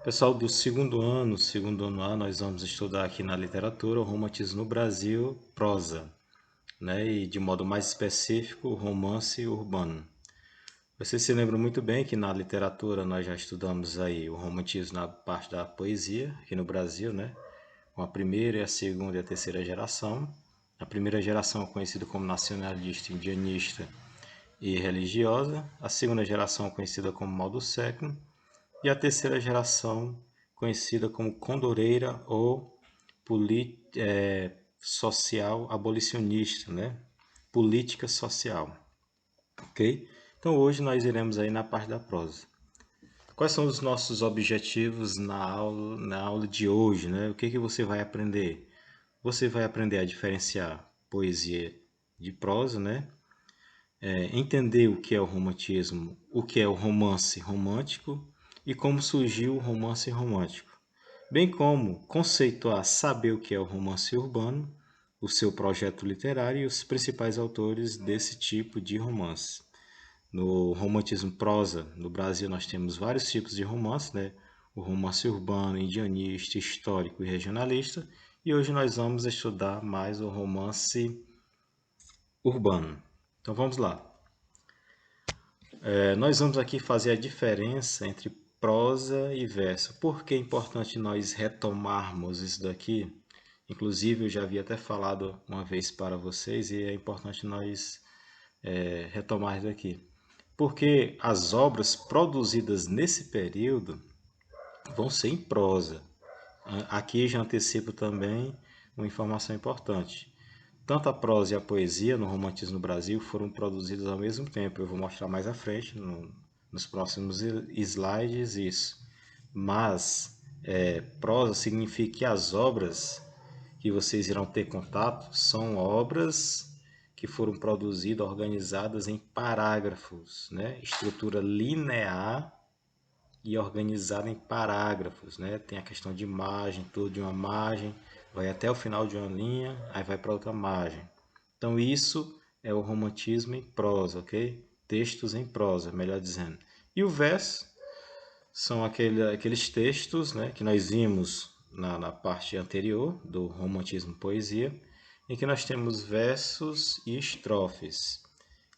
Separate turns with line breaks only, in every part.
Pessoal do segundo ano A, nós vamos estudar aqui na literatura o romantismo no Brasil, prosa, né? E de modo mais específico, o romance urbano. Vocês se lembram muito bem que na literatura nós já estudamos aí o romantismo na parte da poesia, aqui no Brasil, né? Com a primeira e a segunda e a terceira geração. A primeira geração é conhecida como nacionalista, indianista e religiosa. A segunda geração é conhecida como mal do século. E a terceira geração, conhecida como condoreira ou social abolicionista, né? Política social, ok? Então hoje nós iremos aí na parte da prosa. Quais são os nossos objetivos na aula de hoje, né? O que que você vai aprender? Você vai aprender a diferenciar poesia de prosa, né? Entender o que é o romantismo, o que é o romance romântico e como surgiu o romance romântico, bem como conceituar, saber o que é o romance urbano, o seu projeto literário e os principais autores desse tipo de romance. No romantismo prosa, no Brasil nós temos vários tipos de romance, né? O romance urbano, indianista, histórico e regionalista, e hoje nós vamos estudar mais o romance urbano. Então vamos lá. Nós vamos aqui fazer a diferença entre prosa e verso. Por que é importante nós retomarmos isso daqui? Inclusive, eu já havia até falado uma vez para vocês e é importante nós retomar isso daqui. Porque as obras produzidas nesse período vão ser em prosa. Aqui já antecipo também uma informação importante. Tanto a prosa e a poesia no romantismo no Brasil foram produzidas ao mesmo tempo. Eu vou mostrar mais à frente, nos próximos slides, isso. Mas prosa significa que as obras que vocês irão ter contato são obras que foram produzidas, organizadas em parágrafos, né? Estrutura linear e organizada em parágrafos, né? Tem a questão de margem, tudo de uma margem, vai até o final de uma linha, aí vai para outra margem. Então isso é o romantismo em prosa, ok? Textos em prosa, melhor dizendo. E o verso são aqueles textos, né, que nós vimos na parte anterior do romantismo poesia, em que nós temos versos e estrofes.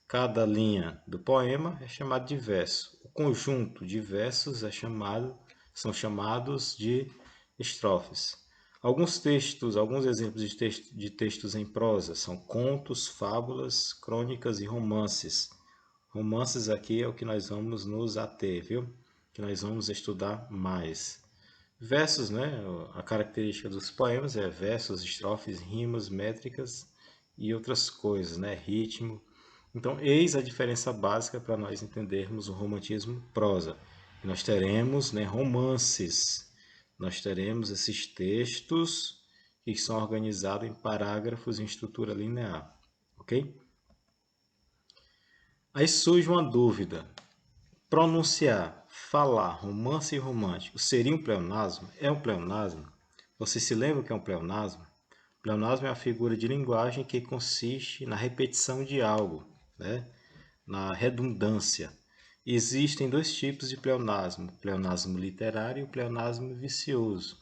Cada linha do poema é chamado de verso. O conjunto de versos são chamados de estrofes. Alguns exemplos de textos em prosa são contos, fábulas, crônicas e romances. Romances aqui é o que nós vamos nos ater, viu? Que nós vamos estudar mais. Versos, né? A característica dos poemas é versos, estrofes, rimas, métricas e outras coisas, né? Ritmo. Então, eis a diferença básica para nós entendermos o romantismo prosa. Nós teremos, né, romances. Nós teremos esses textos que são organizados em parágrafos em estrutura linear, ok? Aí surge uma dúvida. Pronunciar, falar, romance e romântico seria um pleonasmo? É um pleonasmo? Você se lembra o que é um pleonasmo? Pleonasmo é a figura de linguagem que consiste na repetição de algo, né? Na redundância. Existem dois tipos de pleonasmo, o pleonasmo literário e o pleonasmo vicioso.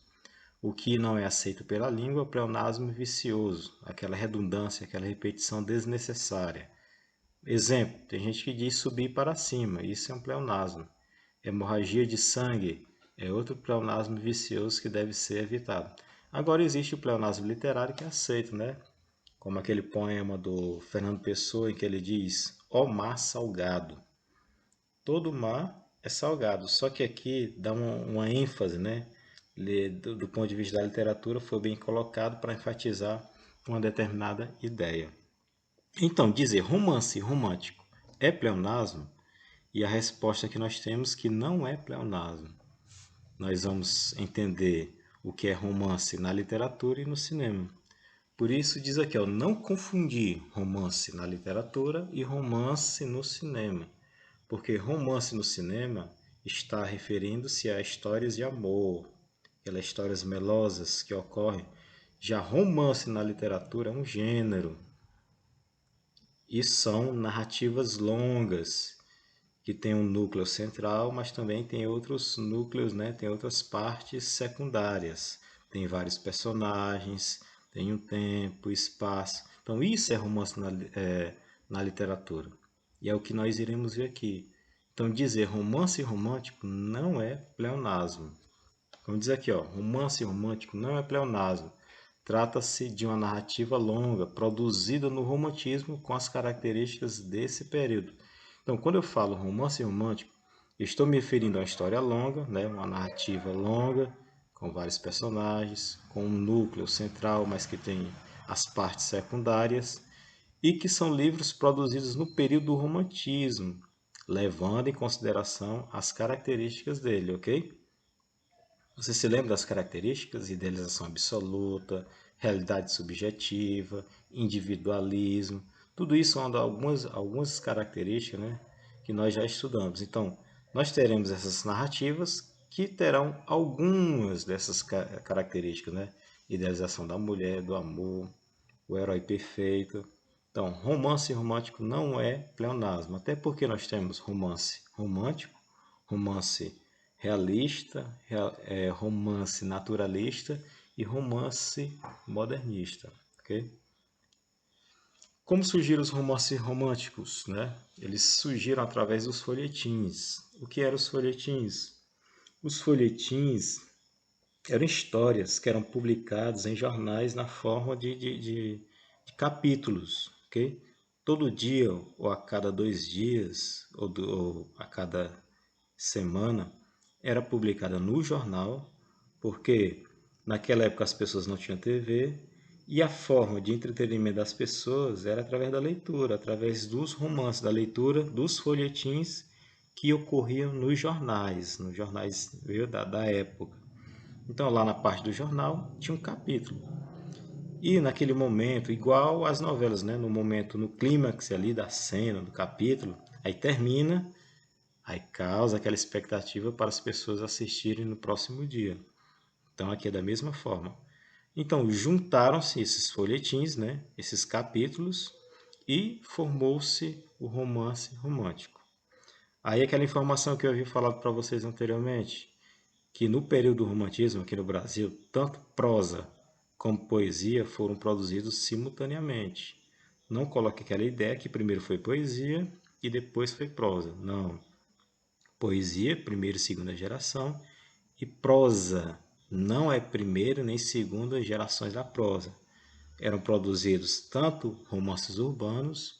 O que não é aceito pela língua é o pleonasmo vicioso, aquela redundância, aquela repetição desnecessária. Exemplo, tem gente que diz subir para cima, isso é um pleonasmo. Hemorragia de sangue é outro pleonasmo vicioso que deve ser evitado. Agora existe o pleonasmo literário que é aceito, né? Como aquele poema do Fernando Pessoa em que ele diz: Ó mar salgado. Todo mar é salgado, só que aqui dá uma ênfase, né? Do ponto de vista da literatura, foi bem colocado para enfatizar uma determinada ideia. Então, dizer romance romântico é pleonasmo? E a resposta que nós temos que não é pleonasmo. Nós vamos entender o que é romance na literatura e no cinema. Por isso diz aqui, ó, não confundir romance na literatura e romance no cinema. Porque romance no cinema está referindo-se a histórias de amor, aquelas histórias melosas que ocorrem. Já romance na literatura é um gênero e são narrativas longas que tem um núcleo central, mas também tem outros núcleos, né? Tem outras partes secundárias. Tem vários personagens, tem um tempo, espaço. Então isso é romance na literatura. E é o que nós iremos ver aqui. Então dizer romance romântico não é pleonasmo. Vamos dizer aqui, ó, romance romântico não é pleonasmo. Trata-se de uma narrativa longa, produzida no romantismo com as características desse período. Então, quando eu falo romance romântico, eu estou me referindo a uma história longa, né? Uma narrativa longa, com vários personagens, com um núcleo central, mas que tem as partes secundárias, e que são livros produzidos no período do romantismo, levando em consideração as características dele, ok? Você se lembra das características? Idealização absoluta, realidade subjetiva, individualismo. Tudo isso são algumas características, né, que nós já estudamos. Então, nós teremos essas narrativas que terão algumas dessas características, né? Idealização da mulher, do amor, o herói perfeito. Então, romance romântico não é pleonasmo, até porque nós temos romance romântico, romance realista, romance naturalista e romance modernista, ok? Como surgiram os romances românticos, né? Eles surgiram através dos folhetins. O que eram os folhetins? Os folhetins eram histórias que eram publicadas em jornais na forma de capítulos, ok? Todo dia, ou a cada 2 dias, ou a cada semana, era publicada no jornal, porque naquela época as pessoas não tinham TV, e a forma de entretenimento das pessoas era através da leitura, através dos romances, da leitura, dos folhetins que ocorriam nos jornais viu, da época. Então, lá na parte do jornal, tinha um capítulo. E naquele momento, igual às novelas, né? No momento, no clímax ali da cena, do capítulo, aí termina, aí causa aquela expectativa para as pessoas assistirem no próximo dia. Então, aqui é da mesma forma. Então, juntaram-se esses folhetins, né? Esses capítulos, e formou-se o romance romântico. Aí aquela informação que eu havia falado para vocês anteriormente, que no período do romantismo aqui no Brasil, tanto prosa como poesia foram produzidos simultaneamente. Não coloque aquela ideia que primeiro foi poesia e depois foi prosa. Não. Poesia, primeira e segunda geração, e prosa não é primeira nem segunda gerações da prosa. Eram produzidos tanto romances urbanos,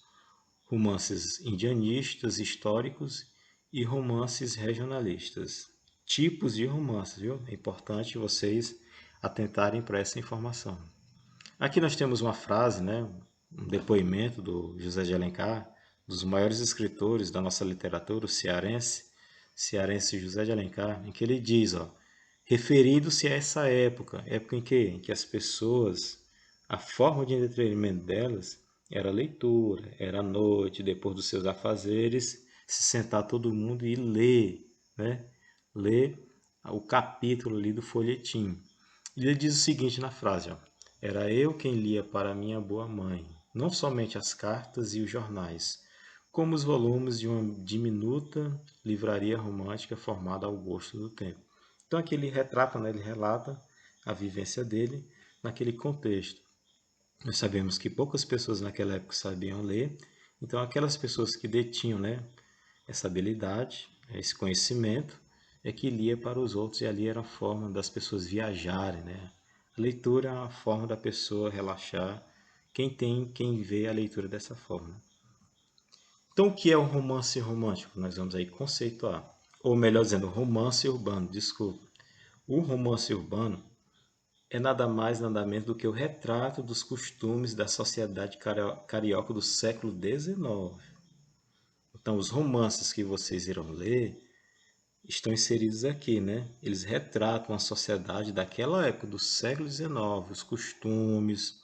romances indianistas, históricos e romances regionalistas. Tipos de romances, viu? É importante vocês atentarem para essa informação. Aqui nós temos uma frase, né? Um depoimento do José de Alencar, dos maiores escritores da nossa literatura, o cearense José de Alencar, em que ele diz, ó, referido-se a essa época, época em que as pessoas, a forma de entretenimento delas era a leitura, era à noite, depois dos seus afazeres, se sentar todo mundo e ler, né? Ler o capítulo ali do folhetim. E ele diz o seguinte na frase, ó, era eu quem lia para minha boa mãe, não somente as cartas e os jornais, como os volumes de uma diminuta livraria romântica formada ao gosto do tempo. Então aqui ele retrata, né, ele relata a vivência dele naquele contexto. Nós sabemos que poucas pessoas naquela época sabiam ler, então aquelas pessoas que detinham, né, essa habilidade, esse conhecimento, é que lia para os outros, e ali era a forma das pessoas viajarem, né? A leitura é uma forma da pessoa relaxar, quem vê a leitura dessa forma. Então, o que é o romance romântico? Nós vamos aí conceituar, ou melhor dizendo, romance urbano, desculpa. O romance urbano é nada mais, nada menos do que o retrato dos costumes da sociedade carioca do século XIX. Então, os romances que vocês irão ler estão inseridos aqui, né? Eles retratam a sociedade daquela época, do século XIX, os costumes.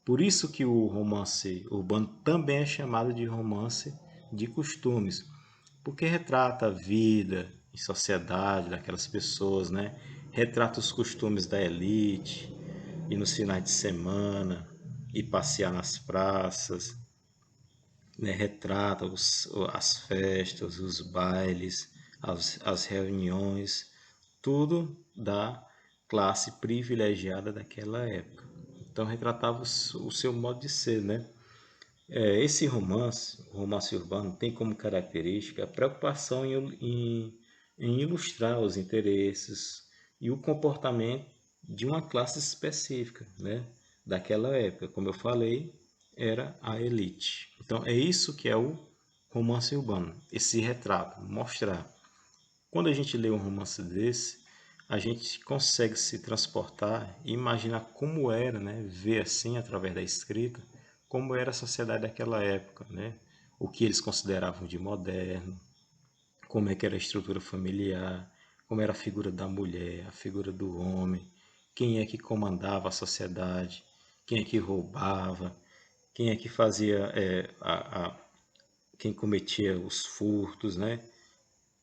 Por isso que o romance urbano também é chamado de romance de costumes, porque retrata a vida em sociedade daquelas pessoas, né? Retrata os costumes da elite, e nos finais de semana, e passear nas praças, né, retrata as festas, os bailes, as reuniões, tudo da classe privilegiada daquela época. Então retratava o seu modo de ser, né? Esse romance, o romance urbano, tem como característica a preocupação em ilustrar os interesses e o comportamento de uma classe específica, né? Daquela época. Como eu falei, era a elite. Então é isso que é o romance urbano, esse retrato, mostrar. Quando a gente lê um romance desse, a gente consegue se transportar e imaginar como era, né, ver assim através da escrita, como era a sociedade daquela época, né? O que eles consideravam de moderno, como é que era a estrutura familiar, como era a figura da mulher, a figura do homem, quem é que comandava a sociedade, quem é que roubava, quem é que fazia, quem cometia os furtos, né?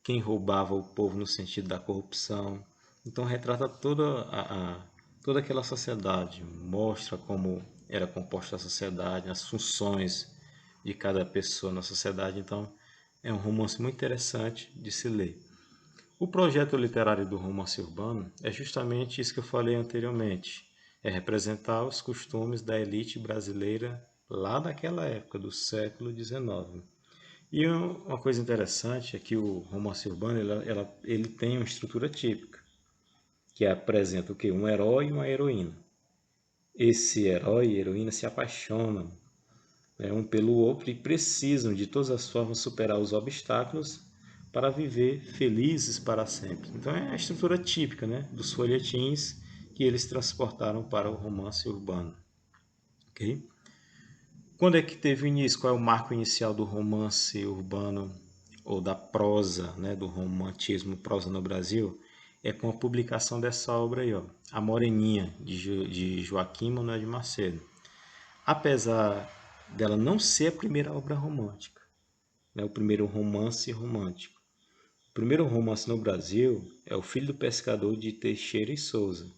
Quem roubava o povo no sentido da corrupção. Então retrata toda aquela sociedade, mostra como era composta a sociedade, as funções de cada pessoa na sociedade. Então é um romance muito interessante de se ler. O projeto literário do romance urbano é justamente isso que eu falei anteriormente, é representar os costumes da elite brasileira lá daquela época, do século XIX. E uma coisa interessante é que o romance urbano ele tem uma estrutura típica, que apresenta o quê? Um herói e uma heroína. Esse herói e heroína se apaixonam, né, um pelo outro e precisam de todas as formas superar os obstáculos para viver felizes para sempre. Então é a estrutura típica, né, dos folhetins que eles transportaram para o romance urbano. Ok? Quando é que teve o início? Qual é o marco inicial do romance urbano ou da prosa, né, do romantismo prosa no Brasil? É com a publicação dessa obra aí, ó, A Moreninha, de Joaquim Manuel de Macedo. Apesar dela não ser a primeira obra romântica, né, o primeiro romance romântico. O primeiro romance no Brasil é O Filho do Pescador, de Teixeira e Souza.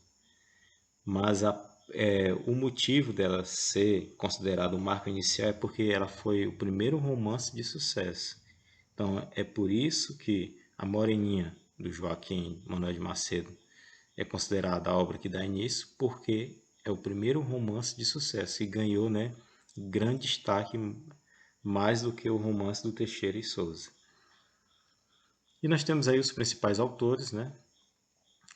Mas o motivo dela ser considerada um marco inicial é porque ela foi o primeiro romance de sucesso. Então é por isso que A Moreninha, do Joaquim Manuel de Macedo, é considerada a obra que dá início, porque é o primeiro romance de sucesso e ganhou, né, grande destaque, mais do que o romance do Teixeira e Souza. E nós temos aí os principais autores, né?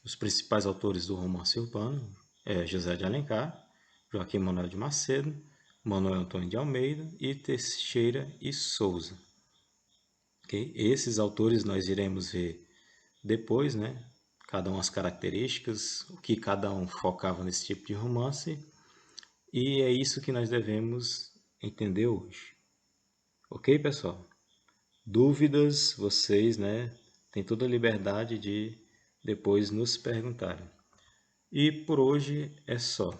Os principais autores do romance urbano é José de Alencar, Joaquim Manuel de Macedo, Manuel Antônio de Almeida e Teixeira e Souza. Okay? Esses autores nós iremos ver depois, né? Cada um as características, o que cada um focava nesse tipo de romance, e é isso que nós devemos entender hoje. Ok, pessoal? Dúvidas, vocês, né, têm toda a liberdade de depois nos perguntarem. E por hoje é só.